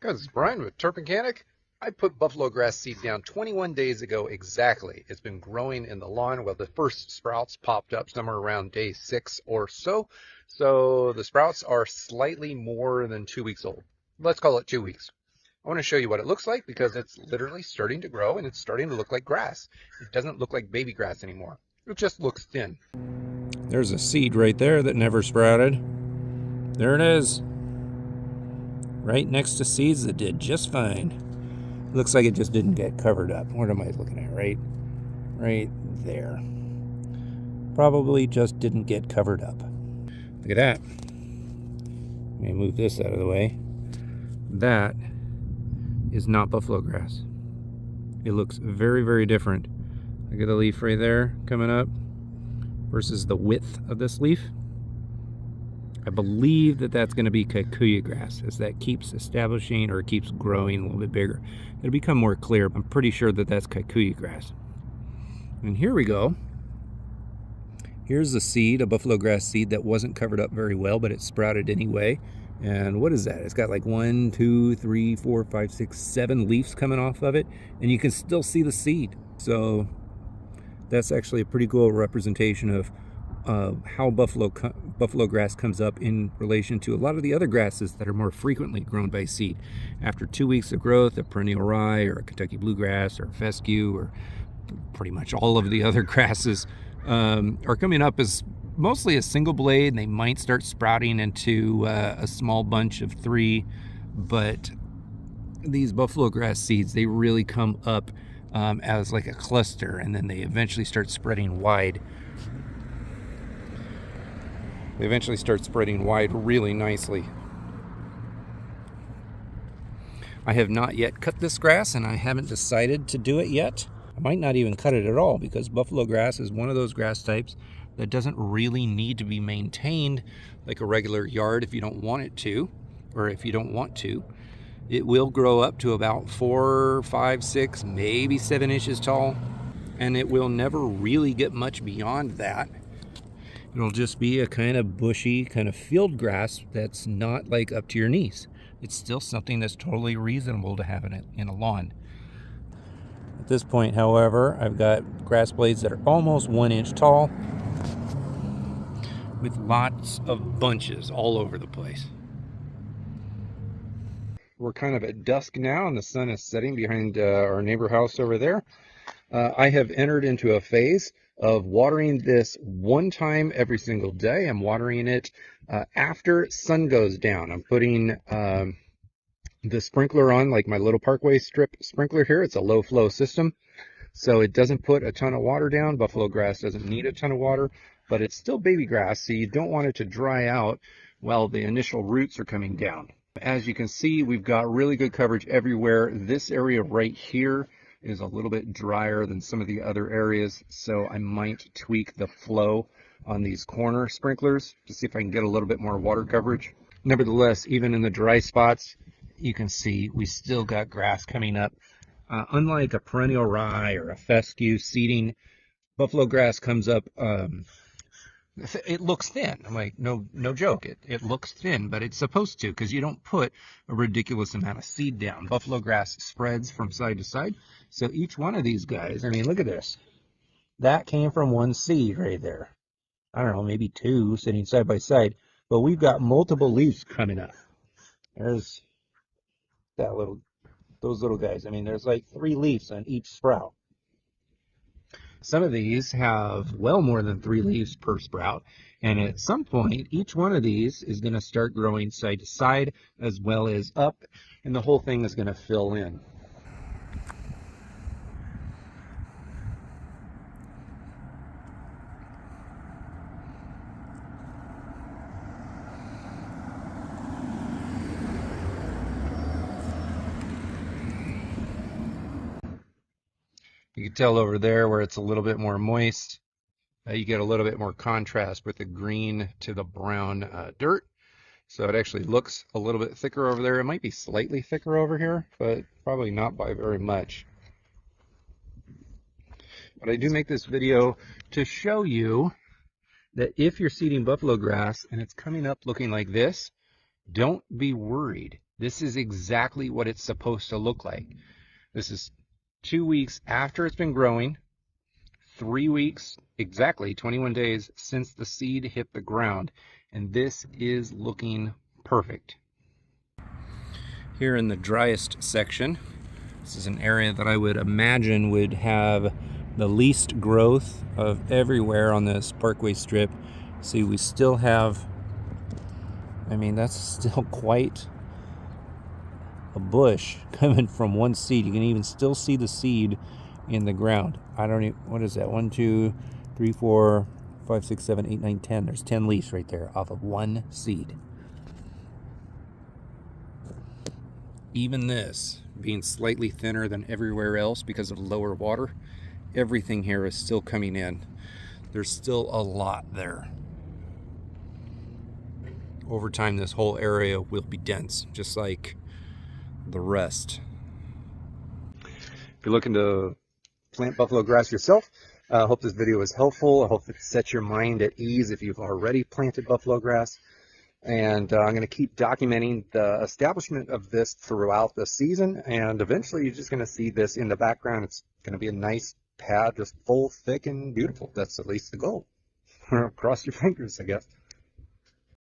Guys, it's Brian with Turp Mechanic. I put buffalo grass seed down 21 days ago exactly. It's been growing in the lawn. Well, the first sprouts popped up somewhere around day 6 or so. So the sprouts are slightly more than 2 weeks old. Let's call it 2 weeks. I want to show you what it looks like because it's literally starting to grow and it's starting to look like grass. It doesn't look like baby grass anymore. It just looks thin. There's a seed right there that never sprouted. There it is. Right next to seeds that did just fine. Looks like it just didn't get covered up. What am I looking at? Right there. Probably just didn't get covered up. Look at that. Let me move this out of the way. That is not buffalo grass. It looks very, very different. Look at the leaf right there coming up versus the width of this leaf. I believe that that's going to be kikuyu grass as that keeps establishing or keeps growing a little bit bigger. It'll become more clear. I'm pretty sure that that's kikuyu grass. And here we go. Here's the seed, a buffalo grass seed that wasn't covered up very well, but it sprouted anyway. And what is that? It's got like 1, 2, 3, 4, 5, 6, 7 leaves coming off of it, and you can still see the seed. So that's actually a pretty cool representation of how buffalo grass comes up in relation to a lot of the other grasses that are more frequently grown by seed. After 2 weeks of growth, a perennial rye or a Kentucky bluegrass or a fescue or pretty much all of the other grasses are coming up as mostly a single blade, and they might start sprouting into a small bunch of 3, but these buffalo grass seeds, they really come up as like a cluster, and then they eventually start spreading wide. They eventually start spreading wide really nicely. I have not yet cut this grass, and I haven't decided to do it yet. I might not even cut it at all, because buffalo grass is one of those grass types that doesn't really need to be maintained like a regular yard if you don't want it to, or if you don't want to. It will grow up to about 4, 5, 6, maybe 7 inches tall, and it will never really get much beyond that. It'll just be a kind of bushy, kind of field grass that's not like up to your knees. It's still something that's totally reasonable to have in a lawn. At this point, however, I've got grass blades that are almost 1 inch tall with lots of bunches all over the place. We're kind of at dusk now and the sun is setting behind our neighbor house over there. I have entered into a phase of watering this one time every single day. I'm watering it after sun goes down. I'm putting the sprinkler on, like my little Parkway strip sprinkler here. It's a low flow system, so it doesn't put a ton of water down. Buffalo grass doesn't need a ton of water, but it's still baby grass, so you don't want it to dry out while the initial roots are coming down. As you can see, we've got really good coverage everywhere. This area right here is a little bit drier than some of the other areas, so I might tweak the flow on these corner sprinklers to see if I can get a little bit more water coverage. Nevertheless, even in the dry spots, you can see we still got grass coming up. Unlike a perennial rye or a fescue seeding, buffalo grass comes up, it looks thin. I'm like, no joke. It looks thin, but it's supposed to, because you don't put a ridiculous amount of seed down. Buffalo grass spreads from side to side. So each one of these guys, I mean, look at this. That came from one seed right there. I don't know, maybe 2 sitting side by side. But we've got multiple leaves coming up. There's those little guys. I mean, there's like 3 leaves on each sprout. Some of these have well more than 3 leaves per sprout, and at some point each one of these is going to start growing side to side as well as up, and the whole thing is going to fill in. You can tell over there where it's a little bit more moist, you get a little bit more contrast with the green to the brown dirt. So it actually looks a little bit thicker over there. It might be slightly thicker over here, but probably not by very much. But I do make this video to show you that if you're seeding buffalo grass and it's coming up looking like this, don't be worried. This is exactly what it's supposed to look like. This is 2 weeks after it's been growing, 3 weeks, exactly 21 days since the seed hit the ground, and this is looking perfect. Here in the driest section, this is an area that I would imagine would have the least growth of everywhere on this parkway strip. See, we still have, I mean, that's still quite a bush coming from one seed. You can even still see the seed in the ground. I don't even, what is that? 1, 2, 3, 4, 5, 6, 7, 8, 9, 10. There's 10 leaves right there off of one seed. Even this being slightly thinner than everywhere else because of lower water, everything here is still coming in. There's still a lot there. Over time, this whole area will be dense, just like the rest. If you're looking to plant buffalo grass yourself, I hope this video was helpful. I hope it sets your mind at ease if you've already planted buffalo grass. And I'm going to keep documenting the establishment of this throughout the season. And eventually you're just going to see this in the background. It's going to be a nice pad, just full, thick, and beautiful. That's at least the goal. Cross your fingers, I guess.